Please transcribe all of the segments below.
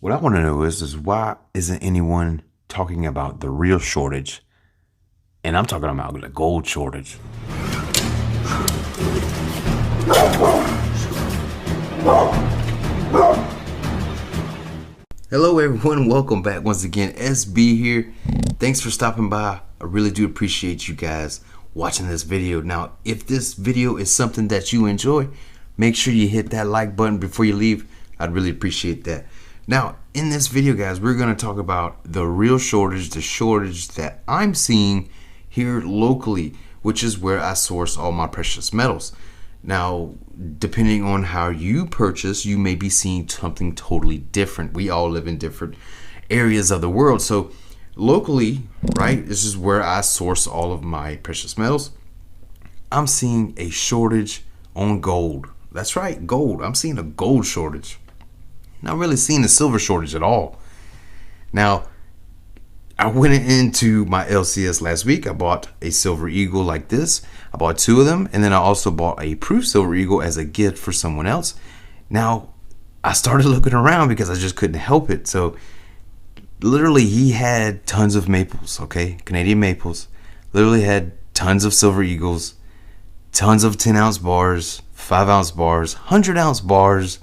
What I want to know is why isn't anyone talking about the real shortage? And I'm talking about the gold shortage. Hello everyone, welcome back once again. SB here. Thanks for stopping by. I really do appreciate you guys watching this video. Now, if this video is something that you enjoy, make sure you hit that like button before you leave. I'd really appreciate that. Now, in this video, guys, we're going to talk about the real shortage, the shortage that I'm seeing here locally, which is where I source all my precious metals. Now, depending on how you purchase, you may be seeing something totally different. We all live in different areas of the world. So locally, right, this is where I source all of my precious metals. I'm seeing a shortage on gold. That's right, gold. I'm seeing a gold shortage. Not really seeing a silver shortage at all. Now, I went into my LCS last week. I bought a Silver Eagle like this. I bought 2 of them, and then I also bought a Proof Silver Eagle as a gift for someone else. Now, I started looking around because I just couldn't help it. So, literally, he had tons of maples, okay? Canadian maples. Literally had tons of Silver Eagles, tons of 10-ounce bars, 5-ounce bars, 100-ounce bars,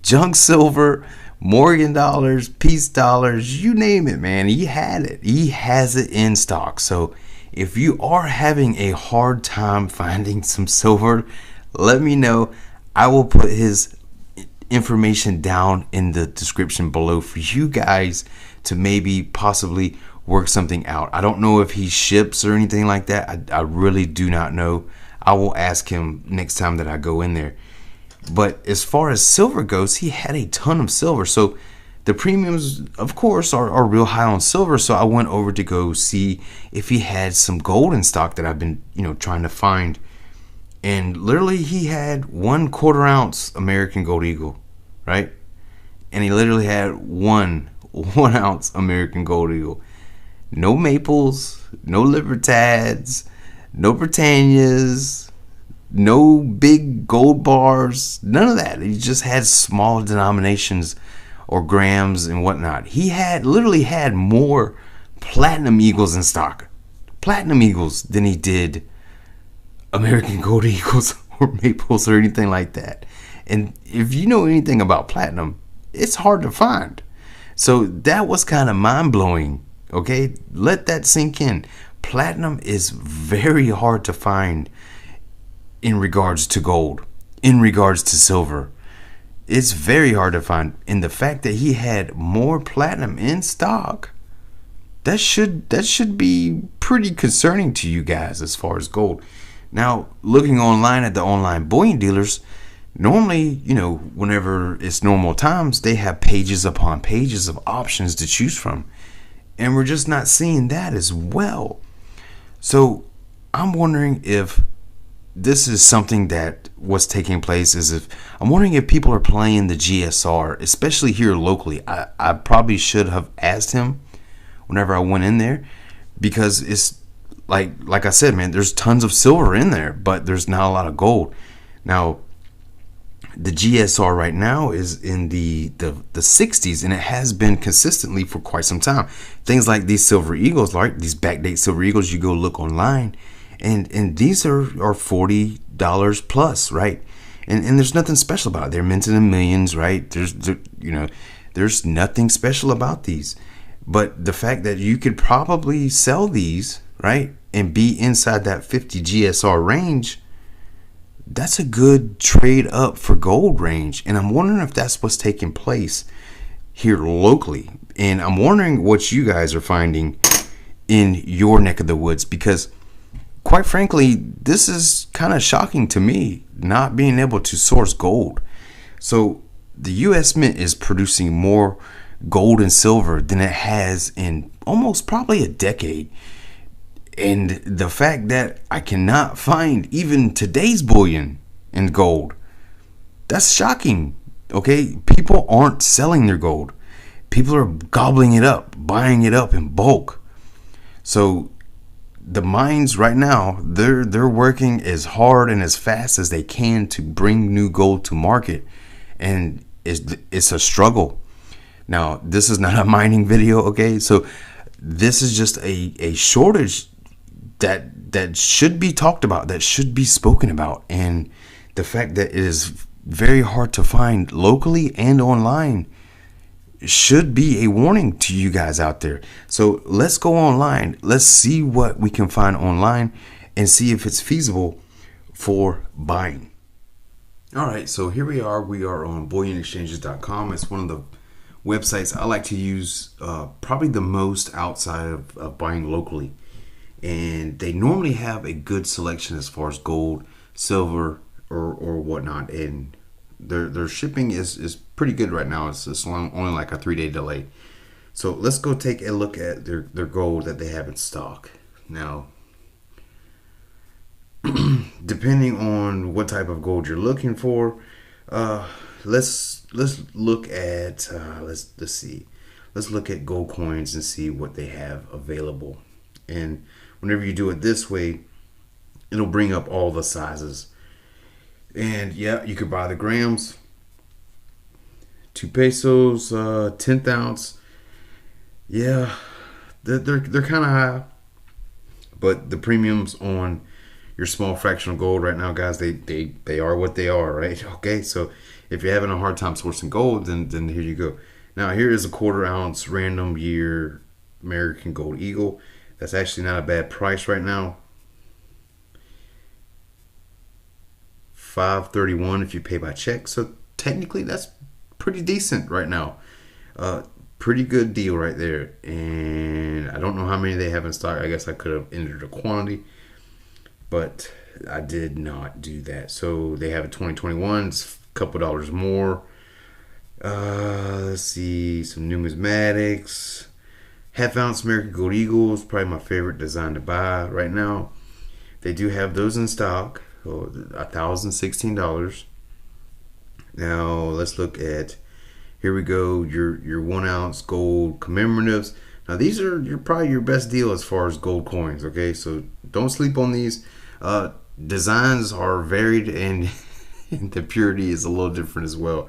junk silver, Morgan dollars, peace dollars, you name it, man. He had it. He has it in stock. So if you are having a hard time finding some silver, let me know. I will put his information down in the description below for you guys to maybe possibly work something out. I don't know if he ships or anything like that. I really do not know. I will ask him next time that I go in there. But as far as silver goes, he had a ton of silver. So the premiums, of course, are real high on silver. So I went over to go see if he had some gold in stock that I've been, trying to find. And literally he had 1/4 ounce American Gold Eagle, right? And he literally had 1 ounce American Gold Eagle. No maples, no Libertads, no Britannias, no big gold bars, none of that. He just had small denominations or grams and whatnot. He literally had more platinum eagles in stock, platinum eagles, than he did American Gold Eagles or maples or anything like that. And if you know anything about platinum, it's hard to find. So that was kind of mind-blowing, okay? Let that sink in. Platinum is very hard to find in regards to gold, in regards to silver. It's very hard to find. And the fact that he had more platinum in stock, that should be pretty concerning to you guys as far as gold. Now, looking online at the online bullion dealers, normally, whenever it's normal times, they have pages upon pages of options to choose from. And we're just not seeing that as well. So I'm wondering if this is something that was taking place. I'm wondering if people are playing the GSR, especially here locally. I probably should have asked him whenever I went in there, because it's like I said, man, there's tons of silver in there, but there's not a lot of gold. Now, the GSR right now is in the 60s, and it has been consistently for quite some time. Things like these Silver Eagles, like these backdate Silver Eagles, you go look online, and these are $40 plus, right? And there's nothing special about it. They're minted in millions, right? There's nothing special about these. But the fact that you could probably sell these, right, and be inside that 50 GSR range, that's a good trade up for gold range. And I'm wondering if that's what's taking place here locally. And I'm wondering what you guys are finding in your neck of the woods, because quite frankly, this is kind of shocking to me, not being able to source gold. So the U.S. Mint is producing more gold and silver than it has in almost probably a decade. And the fact that I cannot find even today's bullion in gold, that's shocking, okay? People aren't selling their gold. People are gobbling it up, buying it up in bulk. So the mines right now, they're working as hard and as fast as they can to bring new gold to market, and it's a struggle. Now, this is not a mining video, okay? So this is just a shortage that should be talked about, that should be spoken about. And the fact that it is very hard to find locally and online should be a warning to you guys out there. So let's go online. Let's see what we can find online and see if it's feasible for buying. All right, so here we are. We are on bullionexchanges.com. It's one of the websites I like to use probably the most outside of buying locally. And they normally have a good selection as far as gold, silver, or whatnot. And their shipping is pretty good right now. It's only like a 3-day delay. So let's go take a look at their gold that they have in stock. Now, depending on what type of gold you're looking for, let's look at let's see. Let's look at gold coins and see what they have available. And whenever you do it this way, it'll bring up all the sizes. And yeah, you could buy the grams, 2 pesos, 10th ounce. Yeah, they're kind of high, but the premiums on your small fractional gold right now, guys, they are what they are, right? Okay, so if you're having a hard time sourcing gold, then here you go. Now here is a 1/4 ounce random year American Gold Eagle. That's actually not a bad price right now. $5.31 if you pay by check. So technically that's pretty decent right now. Pretty good deal right there. And I don't know how many they have in stock. I guess I could have entered a quantity, but I did not do that. So they have a 2021. It's a couple dollars more. Let's see, some numismatics. 1/2 ounce American Gold Eagle is probably my favorite design to buy right now. They do have those in stock. $1,016. Now let's look at, here we go, your 1 ounce gold commemoratives. Now these are probably your best deal as far as gold coins. Okay, so don't sleep on these. Designs are varied and the purity is a little different as well.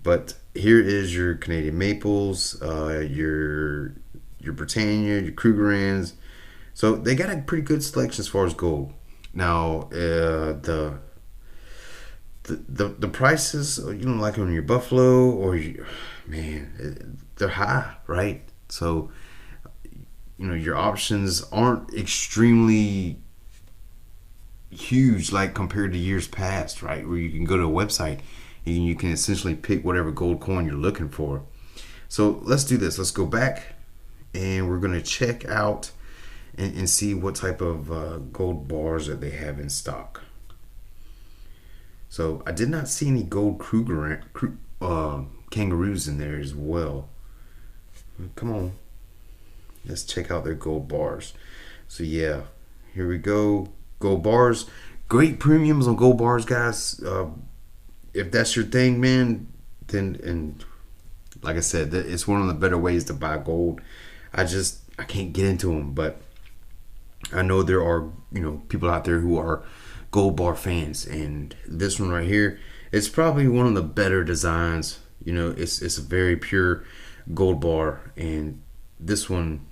But here is your Canadian Maples, your Britannia, your Krugerrands. So they got a pretty good selection as far as gold. Now the prices, like on your Buffalo or they're high, right? So your options aren't extremely huge like compared to years past, right? Where you can go to a website and you can essentially pick whatever gold coin you're looking for. So let's do this. Let's go back and we're gonna check out and see what type of gold bars that they have in stock. So I did not see any gold kangaroos in there as well. Come on, let's check out their gold bars. So yeah, here we go. Gold bars, great premiums on gold bars, guys. If that's your thing, man, then like I said, it's one of the better ways to buy gold. I can't get into them, but I know there are people out there who are gold bar fans, and this one right here, it's probably one of the better designs. It's a very pure gold bar, and this one,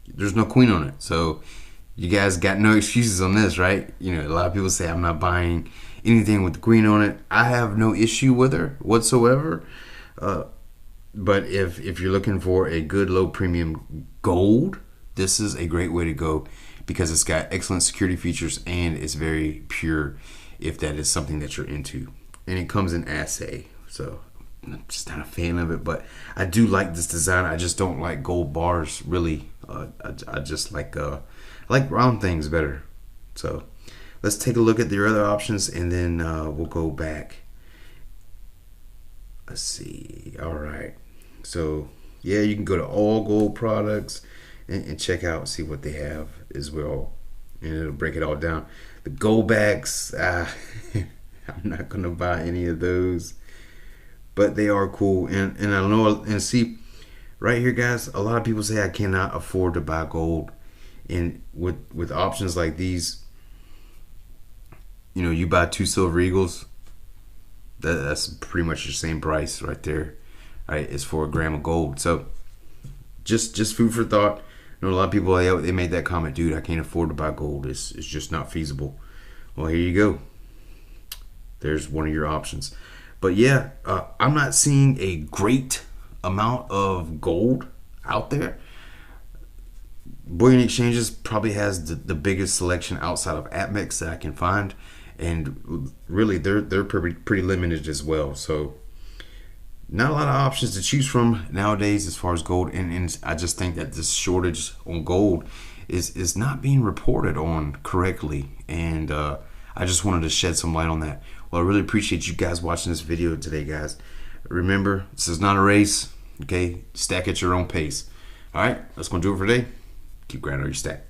there's no queen on it, so you guys got no excuses on this, right? A lot of people say I'm not buying anything with the queen on it. I have no issue with her whatsoever, but if you're looking for a good low premium gold, this is a great way to go because it's got excellent security features and it's very pure if that is something that you're into. And it comes in assay, so I'm just not a fan of it, but I do like this design. I just don't like gold bars, really. I just like round things better. So let's take a look at the other options and then we'll go back. Let's see. All right. So yeah, you can go to all gold products and check out, see what they have as well, and it'll break it all down. The gold backs, I'm not gonna buy any of those, but they are cool. And I know, and see right here, guys, a lot of people say I cannot afford to buy gold, and with options like these, you buy 2 silver eagles, that's pretty much the same price right there. all right, is for a gram of gold. So just food for thought. I know a lot of people, they made that comment, dude, I can't afford to buy gold. It's just not feasible. Well, here you go. There's one of your options. But yeah, I'm not seeing a great amount of gold out there. Bullion Exchanges probably has the biggest selection outside of APMEX that I can find, and really they're pretty limited as well. So not a lot of options to choose from nowadays as far as gold, and I just think that this shortage on gold is not being reported on correctly, and I just wanted to shed some light on that. Well, I really appreciate you guys watching this video today, guys. Remember, this is not a race, okay? Stack at your own pace. All right, that's gonna do it for today. Keep grinding your stack.